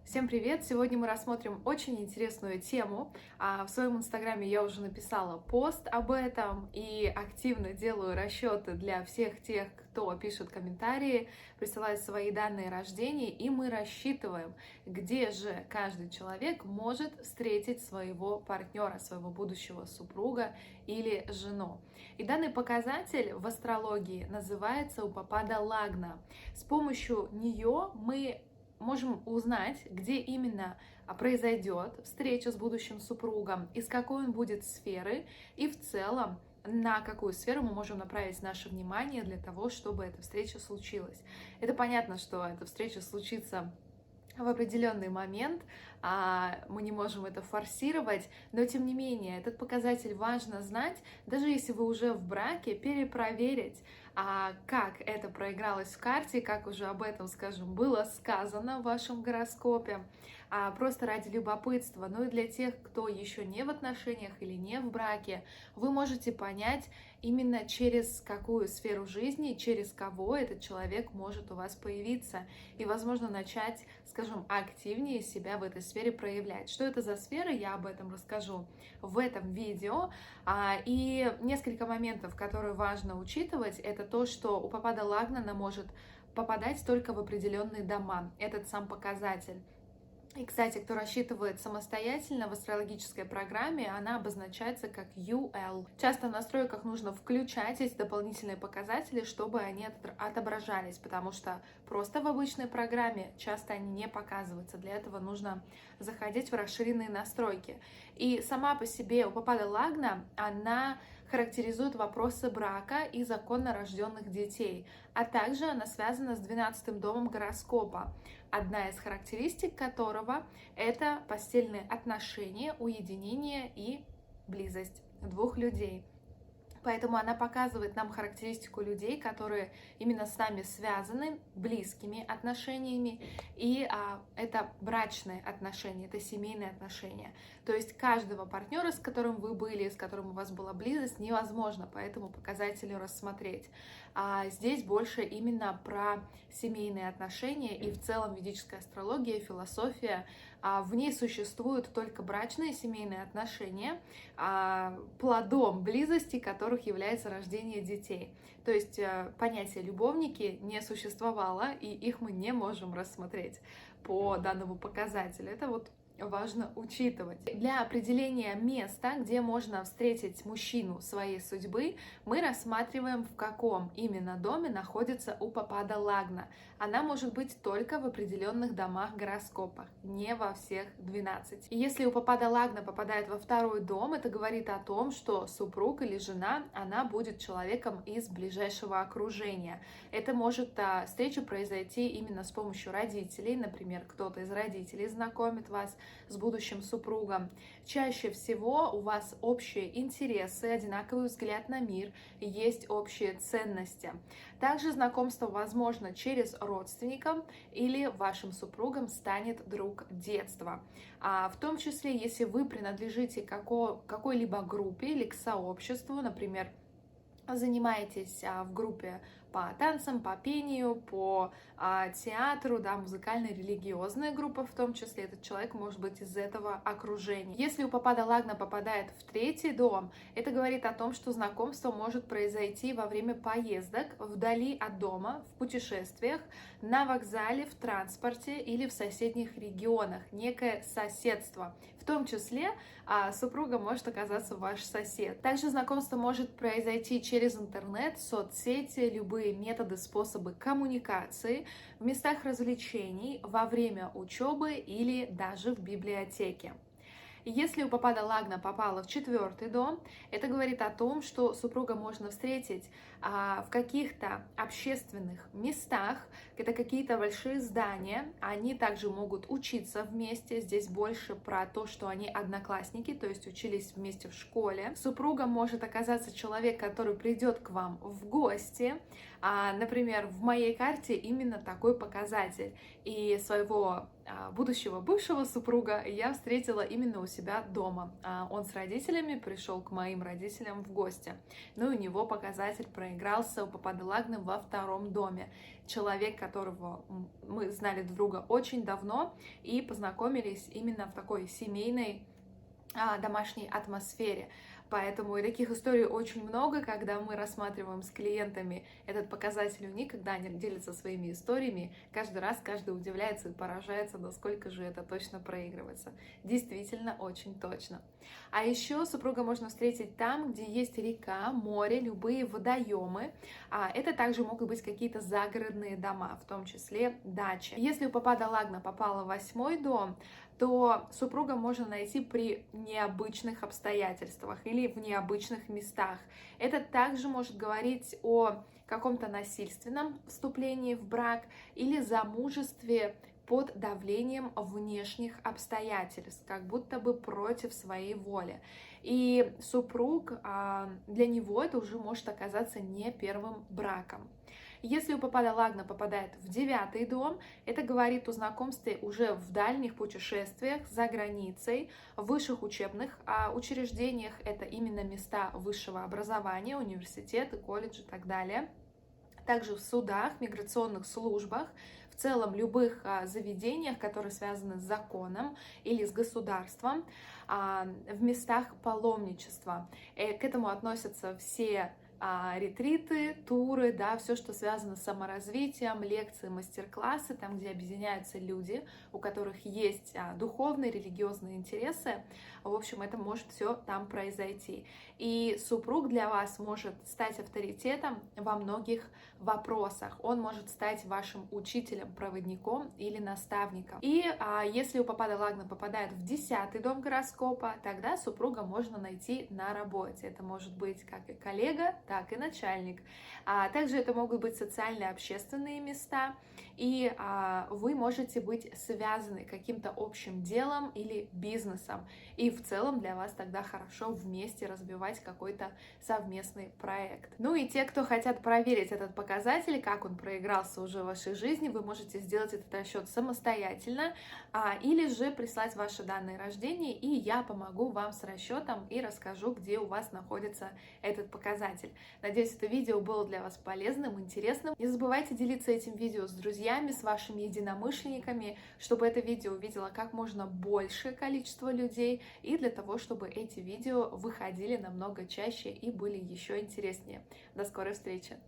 Всем привет! Сегодня мы рассмотрим очень интересную тему. В своем инстаграме я уже написала пост об этом и активно делаю расчеты для всех тех, кто пишет комментарии, присылает свои данные рождения, и мы рассчитываем, где же каждый человек может встретить своего партнера, своего будущего супруга или жену. И данный показатель в астрологии называется Упапада Лагна. С помощью нее мы можем узнать, где именно произойдет встреча с будущим супругом, из какой он будет сферы, и в целом на какую сферу мы можем направить наше внимание для того, чтобы эта встреча случилась. Это понятно, что эта встреча случится в определенный момент, мы не можем это форсировать, но тем не менее этот показатель важно знать, даже если вы уже в браке, перепроверить, как это проигралось в карте, как уже об этом, скажем, было сказано в вашем гороскопе, просто ради любопытства. Ну и для тех, кто еще не в отношениях или не в браке, вы можете понять именно через какую сферу жизни, через кого этот человек может у вас появиться, и, возможно, начать, скажем, активнее себя в этой сфере проявлять. Что это за сфера, я об этом расскажу в этом видео. И несколько моментов, которые важно учитывать, это то, что Упапада Лагнана может попадать только в определенные дома. Этот сам показатель. И, кстати, кто рассчитывает самостоятельно в астрологической программе, она обозначается как UL. Часто в настройках нужно включать эти дополнительные показатели, чтобы они отображались, потому что просто в обычной программе часто они не показываются. Для этого нужно заходить в расширенные настройки. И сама по себе Упапада Лагна, она характеризует вопросы брака и законно рожденных детей, а также она связана с 12-м домом гороскопа, одна из характеристик которого – это постельные отношения, уединение и близость двух людей. Поэтому она показывает нам характеристику людей, которые именно с нами связаны близкими отношениями, и это брачные отношения, это семейные отношения. То есть каждого партнера, с которым вы были, с которым у вас была близость, невозможно по этому показателю рассмотреть. Здесь больше именно про семейные отношения, и в целом ведическая астрология, философия, в ней существуют только брачные семейные отношения, плодом близости которых является рождение детей. То есть понятие любовники не существовало, и их мы не можем рассмотреть по данному показателю. Это вот важно учитывать. Для определения места, где можно встретить мужчину своей судьбы, мы рассматриваем, в каком именно доме находится Упапада Лагна. Она может быть только в определенных домах гороскопа, не во всех 12. И если Упапада Лагна попадает во второй дом, это говорит о том, что супруг или жена, она будет человеком из ближайшего окружения. Это может встреча произойти именно с помощью родителей, например, кто-то из родителей знакомит вас с будущим супругом. Чаще всего у вас общие интересы, одинаковый взгляд на мир, есть общие ценности. Также знакомство возможно через родственников или вашим супругом станет друг детства. В том числе, если вы принадлежите к какой-либо группе или к сообществу, например, занимаетесь в группе по танцам, по пению, по театру, да, музыкальная, религиозная группа, в том числе этот человек может быть из этого окружения. Если Упапада Лагна попадает в третий дом, это говорит о том, что знакомство может произойти во время поездок вдали от дома, в путешествиях, на вокзале, в транспорте или в соседних регионах, некое соседство. В том числе супруга может оказаться ваш сосед. Также знакомство может произойти через интернет, соцсети, любые методы, способы коммуникации, в местах развлечений, во время учебы или даже в библиотеке. Если Упапада Лагна попала в четвертый дом, это говорит о том, что супруга можно встретить в каких-то общественных местах, это какие-то большие здания, они также могут учиться вместе, здесь больше про то, что они одноклассники, то есть учились вместе в школе. Супруга может оказаться человек, который придет к вам в гости, например, в моей карте именно такой показатель, и своего будущего бывшего супруга я встретила именно у себя дома. Он с родителями пришел к моим родителям в гости. Ну и у него показатель проигрался у Папады Лагны во втором доме. Человек, которого мы знали друг друга очень давно и познакомились именно в такой семейной домашней атмосфере. Поэтому и таких историй очень много, когда мы рассматриваем с клиентами этот показатель у них, когда они делятся своими историями, каждый раз каждый удивляется и поражается, насколько же это точно проигрывается. Действительно, очень точно. А еще супруга можно встретить там, где есть река, море, любые водоемы. Это также могут быть какие-то загородные дома, в том числе дачи. Если у Папада Лагна попала в 8-й дом, то супруга можно найти при необычных обстоятельствах или в необычных местах. Это также может говорить о каком-то насильственном вступлении в брак или замужестве под давлением внешних обстоятельств, как будто бы против своей воли. И супруг, для него это уже может оказаться не первым браком. Если у Папада Лагна попадает в 9-й дом, это говорит о знакомстве уже в дальних путешествиях, за границей, в высших учебных учреждениях, это именно места высшего образования, университеты, колледжи и так далее. Также в судах, миграционных службах, в целом любых заведениях, которые связаны с законом или с государством, в местах паломничества. К этому относятся все ретриты, туры, да, все, что связано с саморазвитием, лекции, мастер-классы, там, где объединяются люди, у которых есть духовные, религиозные интересы. В общем, это может все там произойти. И супруг для вас может стать авторитетом во многих вопросах. Он может стать вашим учителем, проводником или наставником. И если у Папада Лагна попадает в 10-й дом гороскопа, тогда супруга можно найти на работе. Это может быть как и коллега, так и начальник. Также это могут быть социальные, общественные места, и вы можете быть связаны каким-то общим делом или бизнесом. И в целом для вас тогда хорошо вместе разбивать какой-то совместный проект. Ну и те, кто хотят проверить этот показатель, как он проигрался уже в вашей жизни, вы можете сделать этот расчет самостоятельно или же прислать ваши данные рождения, и я помогу вам с расчетом и расскажу, где у вас находится этот показатель. Надеюсь, это видео было для вас полезным, интересным. Не забывайте делиться этим видео с друзьями, с вашими единомышленниками, чтобы это видео увидело как можно большее количество людей, и для того, чтобы эти видео выходили намного чаще и были еще интереснее. До скорой встречи!